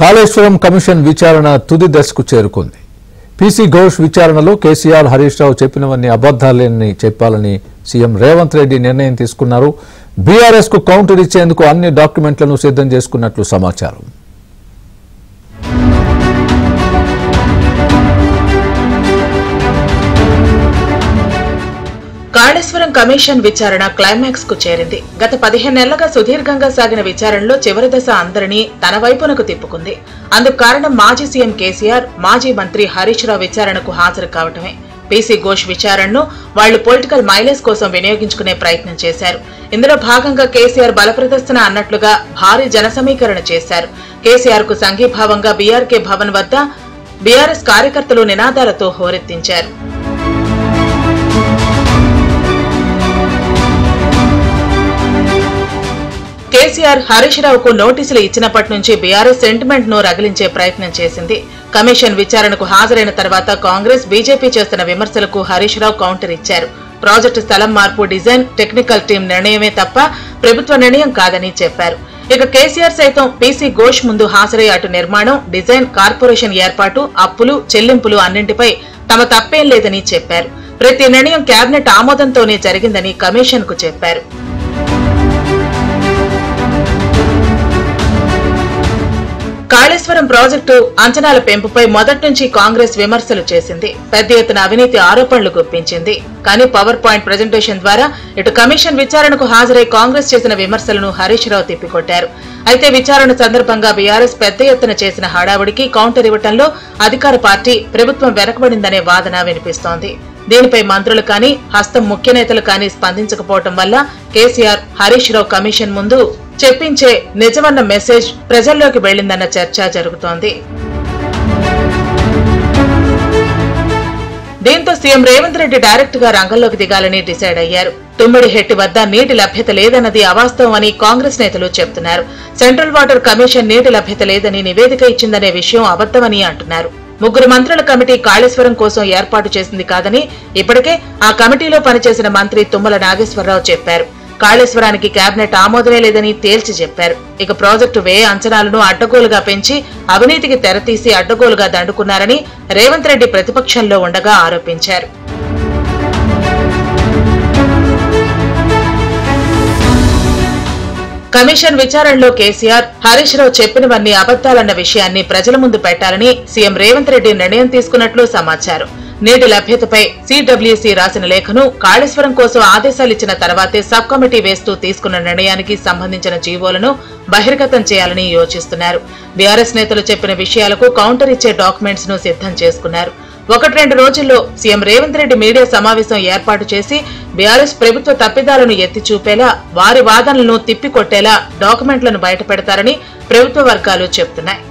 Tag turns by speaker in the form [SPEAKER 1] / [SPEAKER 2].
[SPEAKER 1] Kaleshwaram commission విచారణ తుది దశకు చేరుకుంది. పీసీ ఘోష్ విచారణలో కేసీఆర్, హరీష్ రావు చెప్పినవన్నీ అబద్దాలేనని చెప్పాలని సీఎం రేవంత్ రెడ్డి నిర్ణయం తీసుకున్నారు. బీఆర్ఎస్ కు కౌంటర్ ఇచ్చేందుకు అన్ని డాక్యుమెంట్లను సిద్ధం చేసుకున్నట్లు సమాచారం.
[SPEAKER 2] కాళేశ్వరం కమిషన్ విచారణ క్లైమాక్స్ కు చేరింది. గత 15 నెలలుగా సుదీర్ఘంగా సాగిన విచారణలో చివరి దశ అందరినీ తన వైపునకు తిప్పుకుంది. అందుకు కారణం మాజీ సీఎం కేసీఆర్, మాజీ మంత్రి హరీష్ రావు విచారణకు హాజరు కావటమే. పీసీ ఘోష్ విచారణను వాళ్లు పొలిటికల్ మైలేజ్ కోసం వినియోగించుకునే ప్రయత్నం చేశారు. ఇందులో భాగంగా కేసీఆర్ బలప్రదర్శన అన్నట్లుగా భారీ జన సమీకరణ చేశారు. కేసీఆర్ కు సంఘీభావంగా బీఆర్కే భవన్ వద్ద బీఆర్ఎస్ కార్యకర్తలు నినాదాలతో హోరెత్తించారు. కేసీఆర్, హరీష్ రావుకు నోటీసులు ఇచ్చినప్పటి నుంచి బీఆర్ఎస్ సెంటిమెంట్ ను రగిలించే ప్రయత్నం చేసింది. కమిషన్ విచారణకు హాజరైన తర్వాత కాంగ్రెస్, బీజేపీ చేస్తున్న విమర్శలకు హరీష్ రావు కౌంటర్ ఇచ్చారు. ప్రాజెక్టు స్థలం మార్పు డిజైన్ టెక్నికల్ టీం నిర్ణయమే తప్ప ప్రభుత్వ నిర్ణయం కాదని చెప్పారు. ఇక కేసీఆర్ సైతం పీసీ ఘోష్ ముందు హాజరై అటు నిర్మాణం, డిజైన్, కార్పొరేషన్ ఏర్పాటు, అప్పులు, చెల్లింపులు అన్నింటిపై తమ తప్పేం లేదని చెప్పారు. ప్రతి నిర్ణయం కేబినెట్ ఆమోదంతోనే జరిగిందని కమిషన్ కు చెప్పారు. కాళేశ్వరం ప్రాజెక్టు అంచనాల పెంపుపై మొదటి నుంచి కాంగ్రెస్ విమర్శలు చేసింది. పెద్ద ఎత్తున అవినీతి ఆరోపణలు గుప్పించింది. కానీ పవర్ పాయింట్ ప్రెజెంటేషన్ ద్వారా ఇటు కమిషన్ విచారణకు హాజరై కాంగ్రెస్ చేసిన విమర్శలను హరీష్ రావు తిప్పికొట్టారు. అయితే విచారణ సందర్భంగా బీఆర్ఎస్ పెద్ద ఎత్తున చేసిన హడావుడికి కౌంటర్ ఇవ్వటంలో అధికార పార్టీ, ప్రభుత్వం వెనకబడిందనే వాదన వినిపిస్తోంది. దీనిపై మంత్రులు కానీ, హస్తం ముఖ్య నేతలు కానీ స్పందించకపోవటం వల్ల కేసీఆర్, హరీష్ రావు కమిషన్ ముందు చెప్పించే నిజమన్న మెసేజ్ ప్రజల్లోకి వెళ్లిందన్న చర్చ జరుగుతోంది. దీంతో సీఎం రేవంత్ రెడ్డి డైరెక్ట్ గా రంగంలోకి దిగాలని డిసైడ్ అయ్యారు. తుమ్మిడిహెట్టి వద్ద నీటి లభ్యత లేదన్నది అవాస్తవం అని కాంగ్రెస్ నేతలు చెబుతున్నారు. సెంట్రల్ వాటర్ కమిషన్ నీటి లభ్యత లేదని నివేదిక ఇచ్చిందనే విషయం అబద్దమని అంటున్నారు. 3 మంత్రుల కమిటీ కాళేశ్వరం కోసం ఏర్పాటు చేసింది కాదని ఇప్పటికే ఆ కమిటీలో పనిచేసిన మంత్రి తుమ్మల నాగేశ్వరరావు చెప్పారు. కాళేశ్వరానికి కేబినెట్ ఆమోదమే లేదని తేల్చి చెప్పారు. ఇక ప్రాజెక్టు వ్యయ అంచనాలను అడ్డగోలుగా పెంచి అవినీతికి తెరతీసి అడ్డగోలుగా దండుకున్నారని రేవంత్ రెడ్డి ప్రతిపక్షంలో ఉండగా ఆరోపించారు. కమిషన్ విచారణలో కేసీఆర్, హరీష్ రావు చెప్పినవన్నీ అబద్దాలన్న విషయాన్ని ప్రజల ముందు పెట్టాలని సీఎం రేవంత్ రెడ్డి నిర్ణయం తీసుకున్నట్లు సమాచారం. నీటి లభ్యతపై సిడబ్ల్యూసీ రాసిన లేఖను కాళేశ్వరం కోసం ఆదేశాలిచ్చిన తర్వాతే సబ్ కమిటీ వేస్తూ తీసుకున్న నిర్ణయానికి సంబంధించిన జీవోలను బహిర్గతం చేయాలని యోచిస్తున్నారు. బీఆర్ఎస్ నేతలు చెప్పిన విషయాలకు కౌంటర్ ఇచ్చే డాక్యుమెంట్స్ ను సిద్ధం చేసుకున్నారు. 1-2 రోజుల్లో సీఎం రేవంత్ రెడ్డి మీడియా సమావేశం ఏర్పాటు చేసి బీఆర్ఎస్ ప్రభుత్వ తప్పిదాలను ఎత్తి చూపేలా, వారి వాదనలను తిప్పికొట్టేలా డాక్యుమెంట్లను బయటపెడతారని ప్రభుత్వ వర్గాలు చెబుతున్నాయి.